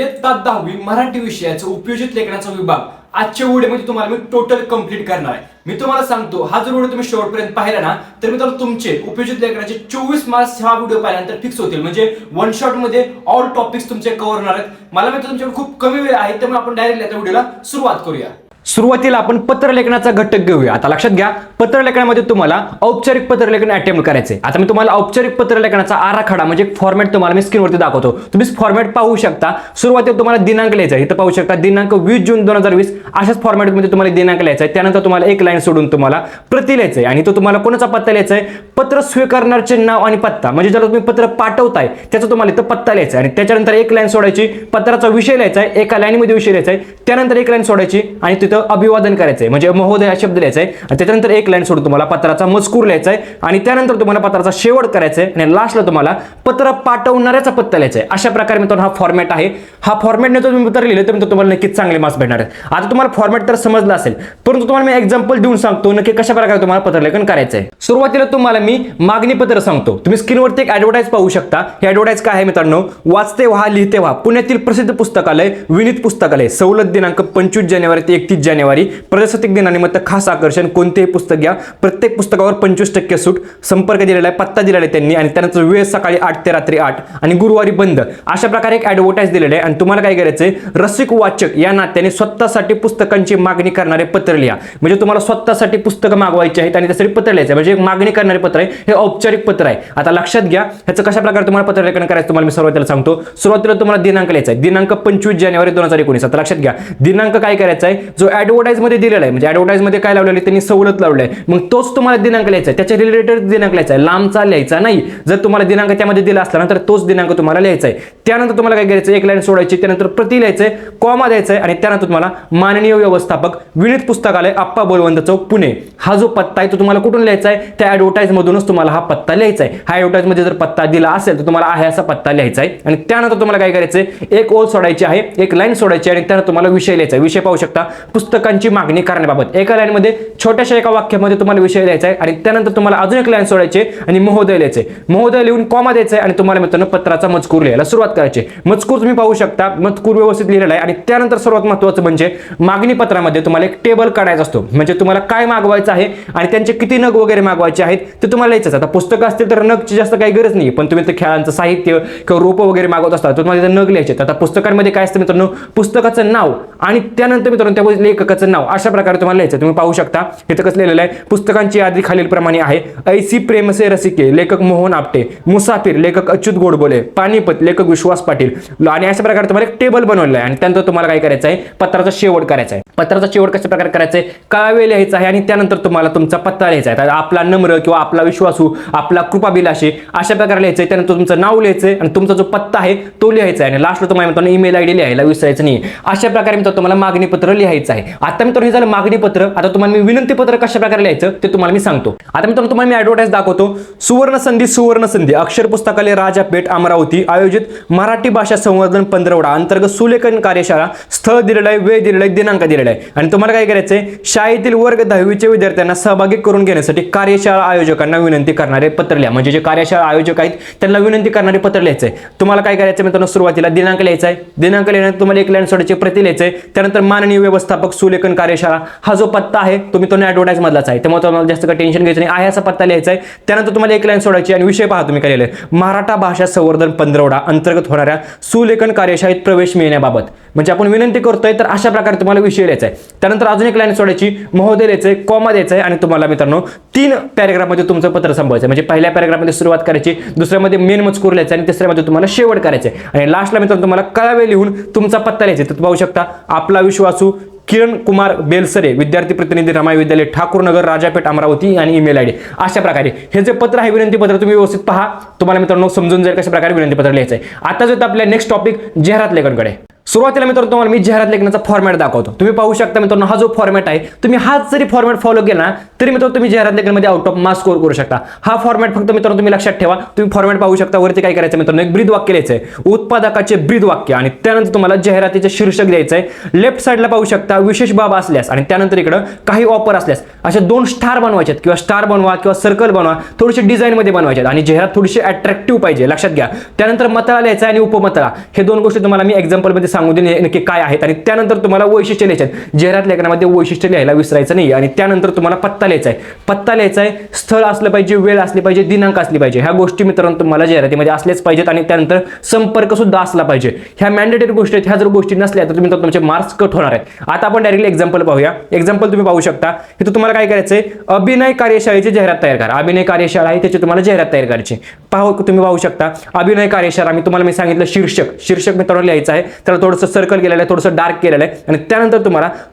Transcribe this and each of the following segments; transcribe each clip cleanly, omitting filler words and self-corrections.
इयत्ता 10वी मराठी विषयाचा उपयोजित लेखनाचा विभाग आजच्या व्हिडिओमध्ये तुम्हाला मी टोटल कंप्लीट करणार आहे। मी तुम्हाला सांगतो, हा जर व्हिडिओ तुम्ही शेवटपर्यंत पाहिला ना तर मित्रांनो तुमचे उपयोजित लेखनाचे 24 मार्क्स हा व्हिडिओ पाहिल्यानंतर फिक्स होतील। म्हणजे वन शॉट मध्ये ऑल टॉपिक्स तुमचे कव्हर होणार आहेत। मला माहिती तुमच्याकडे खूप कमी वेळ आहे, त्यामुळे आपण डायरेक्टली आता व्हिडिओला सुरुवात करूया। सुरुवातीला आपण पत्रलेखनाचा घटक घेऊया। आता लक्षात घ्या, पत्रलेखनामध्ये तुम्हाला औपचारिक पत्रलेखन अटेम्प्ट करायचे। आता मी तुम्हाला औपचारिक पत्रलेखनाचा आराखडा म्हणजे फॉर्मॅट तुम्हाला मी स्क्रीनवरती दाखवतो, तुम्ही फॉर्मॅट पाहू शकता। सुरुवातीला तुम्हाला दिनांक लिहायचा आहे, इथं पाहू शकता दिनांक 20 जून 2020 अशाच फॉर्मॅटमध्ये तुम्हाला दिनांक लिहायचा आहे। त्यानंतर तुम्हाला एक लाईन सोडून तुम्हाला प्रति लिहायचं आहे आणि तो तुम्हाला कोणाचा पत्ता लिहायचा आहे, पत्र स्वीकारणारचे नाव आणि पत्ता, म्हणजे ज्याला तुम्ही पत्र पाठवताय त्याचा तुम्हाला इथं पत्ता लिहायचा आहे। आणि त्याच्यानंतर एक लाईन सोडायची, पत्राचा विषय लिहायचा आहे, एका लाईनमध्ये विषय लिहायचा आहे। त्यानंतर एक लाईन सोडायची आणि तिथं अभिवादन करायचंय म्हणजे महोदय हा शब्द लिहायचा आहे। आणि त्याच्यानंतर एक लाईन सोडून तुम्हाला पत्राचा मजकूर लिहायचा आहे आणि त्यानंतर तुम्हाला पत्राचा शेवट करायचा आहे आणि लास्टला तुम्हाला पत्र पाठवणाऱ्याचा पत्ता लिहायचा आहे। अशा प्रकारे मित्रांनो हा फॉर्मॅट आहे। हा फॉर्मॅटने तुम्ही पत्र लिहिलं तर तुम्हाला नक्कीच चांगले मार्क्स भेटणार आहेत। आता तुम्हाला फॉर्मॅट तर समजला असेल, परंतु तुम्हाला मी एक्झाम्पल देऊन सांगतो नक्की कशा प्रकारे तुम्हाला पत्रलेखन करायचं आहे। सुरुवातीला तुम्हाला मी मागणी पत्र सांगतो। तुम्ही स्क्रीनवरती एक ऍडव्हर्टाइज पाहू शकता। हे ऍडव्हर्टाइज काय आहे मित्रांनो, वाचते व्हा लिहिते व्हा, पुण्यातील प्रसिद्ध पुस्तकालय विनीत पुस्तकालय, सवलत दिनांक 25 जानेवारी ते 31 जानेवारी, प्रजासत्ताक दिनानिमित्त खास आकर्षण, कोणतेही पुस्तक घ्या, प्रत्येक पुस्तकावर 25% सूट, संपर्क दिलेला आहे, पत्ता दिलेला आहे त्यांनी आणि त्यानंतर वेळ सकाळी 8 ते रात्री 8 आणि गुरुवारी बंद। अशा प्रकारे एक ऍडव्हर्टाइज दिलेले आहे आणि तुम्हाला काय करायचंय, रसिक वाचक या नात्याने स्वतःसाठी पुस्तकांची मागणी करणारे पत्र लिहा। म्हणजे तुम्हाला स्वतःसाठी पुस्तकं मागवायची आहेत आणि त्यासाठी पत्र लिहायचं, म्हणजे मागणी करणारे पत्र आहे, हे औपचारिक पत्र आहे। आता लक्षात घ्या ह्याचं कशा प्रकारे तुम्हाला पत्रलेखन करायचं तुम्हाला मी सुरुवातीला सांगतो। सुरुवातीला तुम्हाला दिनांक लिहायचा आहे, दिनांक 25 जानेवारी 2019। आता लक्षात घ्या दिनांक काय करायचा आहे, जो ऍडव्हर्टाइज मध्ये दिलेला आहे, म्हणजे ऍडव्हर्टाइज मध्ये काय लावलेलं आहे त्यांनी सवलत लावली आहे, मग तोच तुम्हाला दिनांक लिहायचा आहे, त्याच्या रिलेटेड दिनांक लिहायचा आहे, लांबचा लिहायचा नाही। जर तुम्हाला दिनांक त्यामध्ये दिला असला तर तोच दिनांक तुम्हाला लिहायचा आहे। त्यानंतर तुम्हाला काय करायचं, एक लाईन सोडायची, त्यानंतर प्रति लिहायचंय, कॉमा द्यायचा आहे आणि त्यानंतर तुम्हाला माननीय व्यवस्थापक विनीत पुस्तकालय आप्पा बळवंत चौक पुणे हा जो पत्ता आहे तो तुम्हाला कुठून लिहायचा आहे, त्या ऍडव्हर्टाइज मधूनच तुम्हाला हा पत्ता लिहायचा आहे। हा ऍडव्हर्टाइज मध्ये जर पत्ता दिला असेल तर तुम्हाला आहे असा पत्ता लिहायचा आहे आणि त्यानंतर तुम्हाला काय करायचंय, एक ओळ सोडायची आहे, एक लाईन सोडायची आणि त्यानंतर तुम्हाला विषय लिहायचा आहे। विषय पाहू शकता, पुस्तकांची मागणी करण्याबाबत, एका लाईन मध्ये छोट्याशा एका वाक्यामध्ये तुम्हाला विषय लिहायचा आहे आणि त्यानंतर तुम्हाला अजून एक लाईन सोडायची आणि महोदय लिहायचे, महोदय लिहून कॉमा द्यायचा आहे आणि तुम्हाला मित्रांनो पत्राचा मजकूर लिहायला सुरुवात करायची। मजकूर तुम्ही पाहू शकता, मजकूर व्यवस्थित लिहिलेला आहे आणि त्यानंतर सर्वात महत्त्वाचं म्हणजे मागणी पत्रामध्ये तुम्हाला एक टेबल काढायचा असतो, म्हणजे तुम्हाला काय मागवायचं आहे आणि त्यांचे किती नग वगैरे मागवायचे आहेत ते तुम्हाला लिहायचं। आता पुस्तकं असतील तर नगची जास्त काही गरज नाही, पण तुम्ही ते खेळांचं साहित्य किंवा रोपं वगैरे मागवत असता तर तुम्हाला नग लिहायचे। आता पुस्तकांमध्ये काय असतं मित्रांनो, पुस्तकाचं नाव आणि त्यानंतर मित्रांनो त्या लेखकाचं नाव, अशा प्रकारे तुम्हाला लिहायचं। तुम्ही पाहू शकता इथं कसं लिहिलेलं आहे, पुस्तकांची यादी खालील प्रमाणे आहे, ऐसी प्रेम से रसिके लेखक मोहन आपटे, मुसाफिर लेखक अच्युत गोडबोले, पानिपत लेखक विश्वास पाटील आणि अशा प्रकारे तुम्हाला एक टेबल बनवलेलं आहे आणि त्यानंतर तुम्हाला काय करायचं आहे, पत्राचा शेवट करायचा आहे। पत्राचा शेवट कशा प्रकारे करायचा आहे, काळा वेळ लिहायचा आहे आणि त्यानंतर तुम्हाला तुमचा पत्ता लिहायचा आहे, आपला नम्र किंवा आपला विश्वासू, आपला कृपाभिलाषी अशा प्रकारे लिहायचं आहे। त्यानंतर तुमचं नाव लिहायचं आहे आणि तुमचा जो पत्ता आहे तो लिहायचा आहे आणि लास्टला तुम्हाला मित्रांनो ईमेल आयडी लिहायला विसरायचं नाही। अशा प्रकारे मित्रांनो तुम्हाला मागणी पत्र लिहायचं आहे। आता मित्रांनो हे झालं मागणी पत्र। आता तुम्हाला मी विनंती पत्र कशा प्रकारे लिहायचं ते तुम्हाला मी सांगतो। आता मित्रांनो तुम्हाला मी ऍडव्हर्टाइज दाखवतो, सुवर्ण संधी अक्षर पुस्तकालय राजापेठ अमरावती आयोजित मराठी भाषा संवर्धन 15 अंतर्गत सुलेखन कार्यशाळा, स्थळ दिलेलं आहे, वेळ दिलेला आहे, दिनांक दिलेला आहे आणि तुम्हाला काय करायचंय, शाळेतील वर्ग 10वीच्या विद्यार्थ्यांना सहभागी करून घेण्यासाठी कार्यशाळा आयोजकांना विनंती करणारे पत्र लिहा। म्हणजे जे कार्यशाळा आयोजक आहेत त्यांना विनंती करणारे पत्र लिहायचंय। तुम्हाला काय करायचं मित्रांनो, सुरुवातीला दिनांक लिहायचा आहे, दिनांक लिहिल्यानंतर तुम्हाला एक लाईन सोडायची, प्रति लिहायचंय, त्यानंतर माननीय व्यवस्थापक सुलेखन कार्यशाळा हा जो पत्ता आहे तो मित्रांनो ऍडव्हर्टाइज मधलाच आहे, त्यामुळे तुम्हाला जास्त काही टेन्शन घ्यायचं नाही, आहे असा पत्ता लिहायचा आहे। त्यानंतर तुम्हाला एक लाईन सोडायची आणि विषय पहा तुम्ही काय लिहिलंय, मराठा भाषा संवर्धन 15 अंतर्गत होणाऱ्या सुलेखन कार्यशाळेत प्रवेश मिळण्याबाबत, म्हणजे आपण विनंती करतोय तर अशा प्रकारे तुम्हाला विषय लिहायचा आहे। त्यानंतर अजून एक लाईन सोडायची, महोदय लिहायचंय, कॉमा द्यायचा आहे आणि तुम्हाला मित्रांनो 3 पॅराग्राफमध्ये तुमचं पत्र संपवायचं, म्हणजे पहिल्या पॅराग्राफमध्ये सुरुवात करायची, दुसऱ्यामध्ये मेन मजकूर लिहायचा आणि तिसऱ्यामध्ये तुम्हाला शेवट करायचे आणि लास्टला मित्रांनो तुम्हाला कळा वेळ लिहून तुमचा पत्ता लिहायचा। तर पाहू शकता, आपला विश्वासू किरण कुमार बेलसरे, विद्यार्थी प्रतिनिधी रमाई विद्यालय ठाकूरनगर राजापेठ अमरावती आणि ईमेल आयडी। अशा प्रकारे हे जे पत्र आहे विनंती पत्र तुम्ही व्यवस्थित पहा, तुम्हाला मित्रांनो समजून जाईल कशा प्रकारे विनंती पत्र लिहायचं आहे। आता जो आपल्या नेक्स्ट टॉपिक जाहिरात लेखनकडे। सुरुवातीला मित्रांनो तुम्हाला मी जाहिरात लेखनाचा फॉर्मॅट दाखवतो. तुम्ही पाहू शकता मित्रांनो, हा जो फॉर्मॅट आहे तुम्ही हाच जरी फॉर्मॅट फॉलो केला ना तरी मित्रांनो तुम्ही जाहिरात लेखनामध्ये आउट ऑफ मार्क्स स्कोर करू शकता. हा फॉर्मॅट फक्त मित्रांनो तुम्ही लक्षात ठेवा. तुम्ही फॉर्मॅट पाहू शकता, वरती काय करायचं मित्रांनो, एक ब्रीद वाक्य लिहायचं आहे, उत्पादकाचे ब्रीद वाक्य, आणि त्यानंतर तुम्हाला जाहिरातीचे शीर्षक द्यायचं आहे. लेफ्ट साईडला पाहू शकता विशेष बाब असल्यास आणि त्यानंतर इकडं काही ऑफर असल्यास अशा 2 स्टार बनवायचे किंवा स्टार बनवा किंवा सर्कल बनवा, थोडीशी डिझाईन मध्ये बनवायचे आणि जाहिरात थोडीशी अट्रॅक्टिव्ह पाहिजे, लक्षात घ्या. त्यानंतर मतळा लिहायचा आणि उपमतळा, हे 2 गोष्टी तुम्हाला मी एक्झाम्पल मध्ये सांगू दे नक्की काय आहेत. आणि त्यानंतर तुम्हाला वैशिष्ट्य लिहायचे, जाहिरात लेखनामध्ये वैशिष्ट्य लिहायला विसरायचं नाही. आणि त्यानंतर तुम्हाला पत्ता लिहायचा आहे, पत्ता लिहायचा आहे, स्थळ असलं पाहिजे, वेळ असली पाहिजे, दिनांक असली पाहिजे. ह्या गोष्टी मित्रांनो तुम्हाला जाहिरातीमध्ये असल्याच पाहिजेत. आणि त्यानंतर संपर्क सुद्धा असला पाहिजे. ह्या मॅन्डेटरी गोष्टी आहेत. ह्या जर गोष्टी नसल्या तर तुम्ही तुमचे मार्क्स कट होणार आहेत. आता आपण डायरेक्टली एक्झाम्पल पाहूया. एक्झाम्पल तुम्ही पाहू शकता, इथं तुम्हाला काय करायचंय, अभिनय कार्यशाळेची जाहिरात तयार करा. अभिनय कार्यशाळा आहे त्याची तुम्हाला जाहिरात तयार करायची. तुम्ही पाहू शकता अभिनय कार्यशाळा, मी सांगितलं शीर्षक मित्रांनो लिहायचं आहे, त्याला थोडंसं सर्कल केलेलं आहे, थोडंसं डार्क केलेलं आहे. आणि त्यानंतर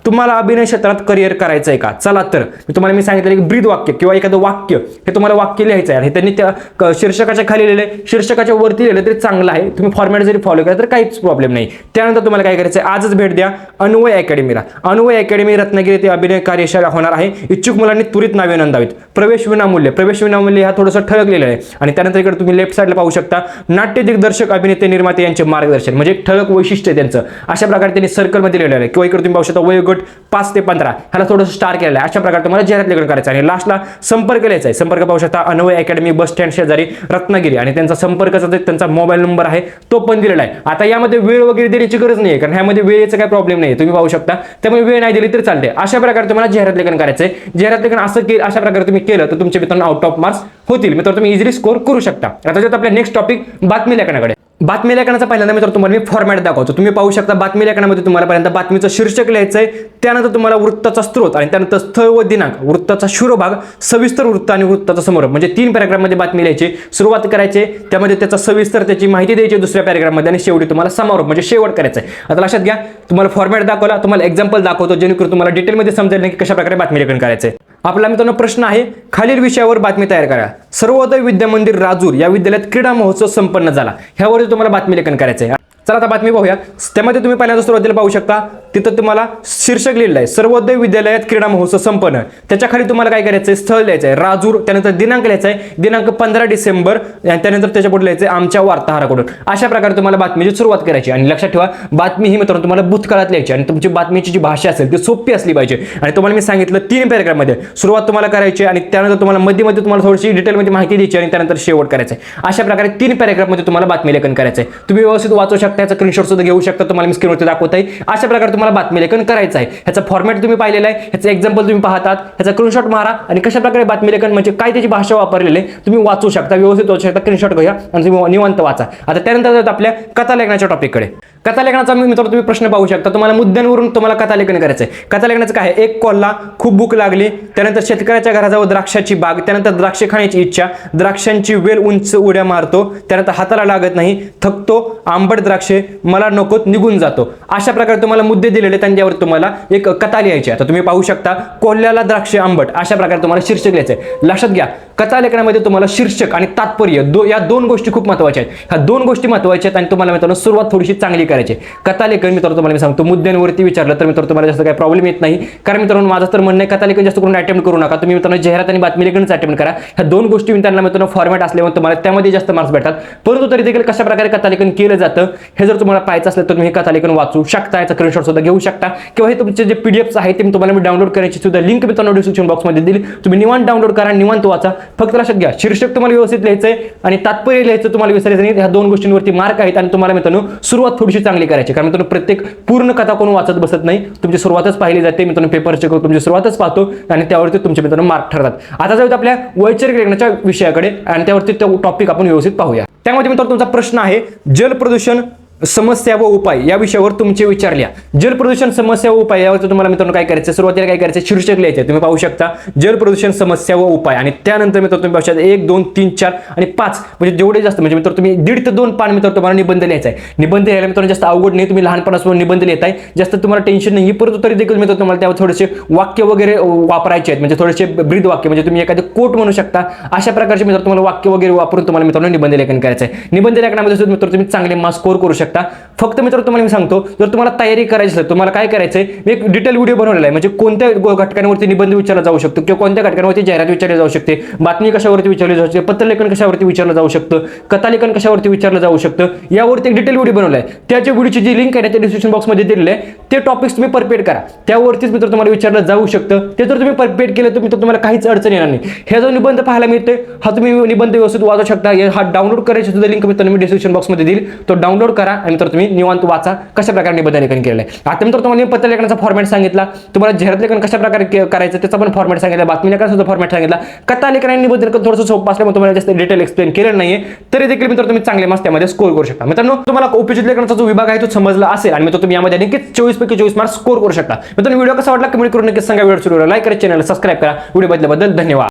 तुम्हाला अभिनय क्षेत्रात करिअर करायचं आहे का, चला तर मी सांगितलं एक ब्रीद वाक्य किंवा एखादं वाक्य, हे तुम्हाला वाक्य लिहायचं आहे. त्यांनी त्या शीर्षकाच्या खाली लिहिलंय, शीर्षकाच्या वरती लिहिलं तरी चांगलं आहे. तुम्ही फॉर्मॅट जरी फॉलो केला तर काहीच प्रॉब्लेम नाही. त्यानंतर तुम्हाला काय करायचं आहे, आजच भेट द्या अन्वय अकॅडमीला. अन्वय अकॅडमी रत्नागिरी ते अभिनय कार्यशाळा होणार आहे. इच्छुक मुलांनी त्वरित नावे नोंदवावीत. प्रवेश विनामूल्य हा थोडंसं ठळक लिहिलं आहे. आणि त्यानंतर इकडे तुम्ही लेफ्ट साईडला पाहू शकता नाट्य दिग्दर्शक अभिनेते निर्माते यांचे मार्गदर्शन, म्हणजे एक ठळक वैशिष्ट्य त्यांचं. अशा प्रकारे त्यांनी सर्कलमध्ये लिहिलेलं आहे. किंवा इकडे तुम्ही पाहू शकता वयोगट 5 ते 15 ह्याला थोडंसं स्टार केलेलं आहे. अशा प्रकारे तुम्हाला जाहिरात लेखन करायचं आहे. आणि लास्टला संपर्क लिहायचा आहे. संपर्क पाहू शकता अन्वय अकॅडमी बस स्टँड शेजारी रत्नागिरी, आणि त्यांचा संपर्काचा त्यांचा मोबाईल नंबर आहे तो पण दिलेला आहे. आता यामध्ये वेळ वगैरे देण्याची गरज नाही, कारण ह्यामध्ये वेळेचा काही प्रॉब्लेम नाही, तुम्ही पाहू शकता. त्यामुळे वेळ नाही दिली तरी चालते. अशा प्रकारे तुम्हाला जाहिरात लेखन करायचं आहे. जाहिरात लेखन अशा प्रकारे तुम्ही केलं तर तुमचे मित्रांनो आउट ऑफ मार्क्स होतील. मित्रांनो तुम्ही इझिली स्कोर करू शकता. आता जात आपल्या नेक्स्ट टॉपिक बातमी लेखनाकडे. बातमी लेखनाचा पहिल्यांदा मित्रांनो तुम्हाला मी फॉर्मॅट दाखवतो. तुम्ही पाहू शकता बातमी लेखनामध्ये तुम्हाला पहिल्यांदा बातमीचं शीर्षक लिहायचं आहे, त्यानंतर तुम्हाला वृत्ताचा स्रोत आणि त्यानंतर स्थळ व दिनांक, वृत्ताचा शिरोभाग, सविस्तर वृत्त आणि वृत्ताचा समारोप, म्हणजे 3 पॅराग्राफमध्ये बातमी लिहायची. सुरुवात करायची, त्यामध्ये त्याचा सविस्तर त्याची माहिती द्यायची दुसऱ्या पॅराग्राफमध्ये, आणि शेवटी तुम्हाला समारोप म्हणजे शेवट करायचा आहे. आता लक्षात घ्या, तुम्हाला फॉर्मॅट दाखवला, तुम्हाला एक्झाम्पल दाखवतो जेणेकरून तुम्हाला डिटेलमध्ये समजेल की कशा प्रकारे बातमी लेखन करायचं आहे. आपला मित्रांनो प्रश्न आहे, खालील विषयावर बातमी तयार करा. सर्वोदय विद्या मंदिर राजूर या विद्यालयात क्रीडा महोत्सव संपन्न झाला. ह्यावर तुम्हाला बातमी लेखन करायचं आहे. चला आता बातमी पाहूया. त्यामध्ये तुम्ही पहिल्यांदा सुरुवातीला पाहू शकता, तिथं तुम्हाला शीर्षक लिहिलं आहे सर्वोदय विद्यालयात क्रीडा महोत्सव संपन्न. त्याच्या खाली तुम्हाला काय करायचं आहे, स्थळ लिहायचं आहे राजूर, त्यानंतर दिनांक लिहायचा आहे, दिनांक 15 डिसेंबर, त्यानंतर त्याच्या पुढे लिहायचं आहे आमच्या वार्ताहराकडून. अशा प्रकारे तुम्हाला बातमीची सुरुवात करायची. आणि लक्षात ठेवा, बातमी ही मित्रांनो तुम्हाला भूतकाळात लिहायची आणि तुमची बातमीची जी भाषा असेल ती सोपी असली पाहिजे. आणि तुम्हाला मी सांगितलं 3 पॅराग्राफमध्ये सुरुवात तुम्हाला करायची आणि त्यानंतर तुम्हाला मध्ये तुम्हाला थोडीशी डिटेलमध्ये माहिती द्यायची आणि त्यानंतर शेवट करायचं आहे. अशा प्रकारे 3 पॅराग्राफमध्ये तुम्हाला बातमी लेखन करायचं आहे. तुम्ही व्यवस्थित वाचू शकता, याचा स्क्रीनशॉट सुद्धा घेऊ शकता, तुम्हाला मी स्क्रीनवरती दाखवत आहे. अशा प्रकारे तुम्हाला बातमी लेखन करायचं आहे. ह्याचा फॉर्मॅट तुम्ही पाहिलेला आहे, ह्याचं एक्झाम्पल तुम्ही पाहतात, ह्याचा स्क्रीनशॉट मारा आणि कशा प्रकारे बातमी लेखन म्हणजे काय त्याची भाषा वापरलेली आहे तुम्ही वाचू शकता, व्यवस्थित वाचू शकता. स्क्रीनशॉट घ्या आणि तुम्ही निवांत वाचा. आता त्यानंतर आपल्या कथा लेखनाच्या टॉपिककडे. कथा लेखनाचा मित्रांनो तुम्ही प्रश्न पाहू शकता, तुम्हाला मुद्द्यांवरून तुम्हाला कथा लेखन करायचं आहे. कथा लेखनाचं काय आहे, एक कोल्हा, खूप भूक लागली, त्यानंतर शेतकऱ्याच्या घराजवळ द्राक्षाची बाग, त्यानंतर द्राक्ष खाण्याची इच्छा, द्राक्षांची वेल उंच उड्या मारतो, त्यानंतर हाताला लागत नाही, थकतो, आंबट द्राक्षे मला नकोत, निघून जातो. अशा प्रकारे तुम्हाला मुद्दे दिलेले, त्यांच्यावर तुम्हाला एक कथा लिहायची. आता तुम्ही पाहू शकता कोल्ह्याला द्राक्षे आंबट, अशा प्रकारे तुम्हाला शीर्षक लिहायचं आहे. लक्षात घ्या, कथा लेखनामध्ये तुम्हाला शीर्षक आणि तात्पर्य या 2 गोष्टी खूप महत्त्वाच्या आहेत. ह्या 2 गोष्टी महत्त्वाच्या आहेत आणि तुम्हाला मित्रांनो सुरुवात थोडीशी चांगली करायची. कथा लेखन मित्रांनो तुम्हाला मी सांगतो मुद्द्यांवरती विचारलं तर मित्रांनो तुम्हाला जास्त काही प्रॉब्लेम येत नाही. कारण मित्रांनो माझं तर म्हणणं आहे, कथा लेखन जास्त करून अटेम्प्ट करू नका. तुम्ही मित्रांनो जाहिरात आणि बातमी लेखनच अटेम्प्ट करा. ह्या 2 गोष्टी मित्रांनो मित्रांनो फॉर्मॅट असल्यामुळे तुम्हाला त्यामध्ये जास्त मार्क्स भेटतात. परंतु तरी देखील कशा प्रकारे कथा लेखन केलं जातं हे जर तुम्हाला पाहायचं असलं तर तुम्ही हे कथा लेखन वाचू शकता, याचा स्क्रीनशॉट सुद्धा घेऊ शकता, किंवा हे तुमचे जे पीडीएफ्स आहेत ते तुम्हाला मी डाउनलोड करायची सुद्धा लिंक मित्रांनो डिस्क्रिप्शन बॉक्समध्ये दिली. तुम्ही निवांत डाउनलोड करा, निवांत वाचा. फक्त लक्षात घ्या, शीर्षक तुम्हाला व्यवस्थित लिहायचं आहे आणि तात्पर्य लिहायचं तुम्हाला विसरायचं नाही. ह्या 2 गोष्टींवरती मार्क आहेत आणि तुम्हाला मित्रांनो सुरुवात थोडीशी चांगली करायची. कारण मित्रांनो प्रत्येक पूर्ण कथा कोण वाचत बसत नाही, तुमची सुरुवातच पाहिली जाते. मित्रांनो पेपर चेक करून तुमची सुरुवातच पाहतो आणि त्यावरती तुमचे मित्रांनो मार्क ठरतात. आता जाऊया आपल्या वैचारिक लेखनाच्या विषयाकडे आणि त्यावरती तो टॉपिक आपण व्यवस्थित पाहूया. त्यामध्ये मित्रांनो तुमचा प्रश्न आहे, जल प्रदूषण समस्या व उपाय या विषयावर तुमचे विचार लिहा. जल प्रदूषण समस्या व उपाय यावर तुम्हाला मित्रांनो काय करायचं, सुरुवातीला काय करायचं, शीर्षक लिहायचे. तुम्ही पाहू शकता जल प्रदूषण समस्या व उपाय आणि त्यानंतर मित्रांनो तुम्ही पाहू शकता 1, 2, 3, 4 आणि 5 म्हणजे जेवढे जास्त म्हणजे मित्रांनो तुम्ही 1.5 ते 2 पान मित्रांनो तुम्हाला निबंध लिहायचा आहे. निबंध लिहायला मित्रांनो जास्त अवघड नाही, तुम्ही लहानपणापासून निबंध लिहिताय, जास्त तुम्हाला टेन्शन नाही. परंतु तरी देखील मित्रांनो तुम्हाला त्यावर थोडेसे वाक्य वगैरे वापरायचे आहेत, म्हणजे थोडेसे ब्रीद वाक्य, म्हणजे तुम्ही एखादे कोट म्हणू शकता. अशा प्रकारचे मित्रांनो तुम्हाला वाक्य वगैरे वापरून तुम्हाला मित्रांनो निबंध लेखन करायचं आहे. निबंध लेखनामध्ये मित्रांनो तुम्ही चांगले मार्क्स स्कोर करू शकता. शकता. फक्त मित्र तुम्हाला मी सांगतो, जर तुम्हाला तयारी करायची असेल, तुम्हाला काय करायचंय, मी एक डिटेल व्हिडिओ बनवलेला आहे. म्हणजे कोणत्या घटकांवरती निबंध विचारला जाऊ शकतो किंवा कोणत्या घटकांवरती जाहिरात विचारली जाऊ शकते, बातमी कशावरती विचारली जाऊ शकते, पत्रलेखन कशावरती विचारलं जाऊ शकतं, कथालेखन कशावरती विचारलं जाऊ शकतं, यावरती एक डिटेल व्हिडिओ बनवला आहे. त्याच्या व्हिडिओची जी लिंक आहे ना, त्या डिस्क्रिप्शन बॉक्समध्ये दिलेली आहे. ते टॉपिक्स तुम्ही परफेक्ट करा, त्यावरतीच मित्र तुम्हाला विचारलं जाऊ शकतं. ते जर तुम्ही परफेक्ट केलं तर मित्र तुम्हाला काहीच अडचण येणार नाही. हे जो निबंध पाहायला मिळतोय, हा तुम्ही निबंध व्यवस्थित वाचू शकता. हा डाउनलोड करायची सुद्धा लिंक मित्रांनो मी डिस्क्रिप्शन बॉक्समध्ये देईल. तो डाउनलोड करा आणि तर तुम्ही निवांत वाचा कशा प्रकारे निबंध लेखन केलेलं आहे. आता मित्र तुम्हाला मी पत्रलेखनाचा फॉर्मॅट सांगितला, तुम्हाला जाहिरात लेखन कशा प्रकारे करायचं त्याचा पण फॉर्मॅट सांगितला, बातमी लेखनाचा सुद्धा फॉर्मॅट सांगितला, कथा लेखन आणि निबंध लेखन थोडंसं सोपं असल्यामुळे तुम्हाला जास्त डिटेल एक्सप्लेन केलेलं नाहीये, तरी देखील मित्र तुम्ही चांगले मार्क्स त्यामध्ये स्कोर करू शकता. मित्रांनो तुम्हाला उपयोजित लेखनाचा जो विभाग आहे तो समजला असेल आणि मित्र तुम्ही यामध्ये नक्कीच 24 पैकी 24 मार्क्स स्कोर करू शकता. मित्रांनो व्हिडिओ कसा वाटला कमेंट करून नक्कीच सांगा. व्हिडिओ सुरू लाईक करा, चॅनल सबस्क्राईब करा. व्हिडिओ बघितल्याबद्दल धन्यवाद.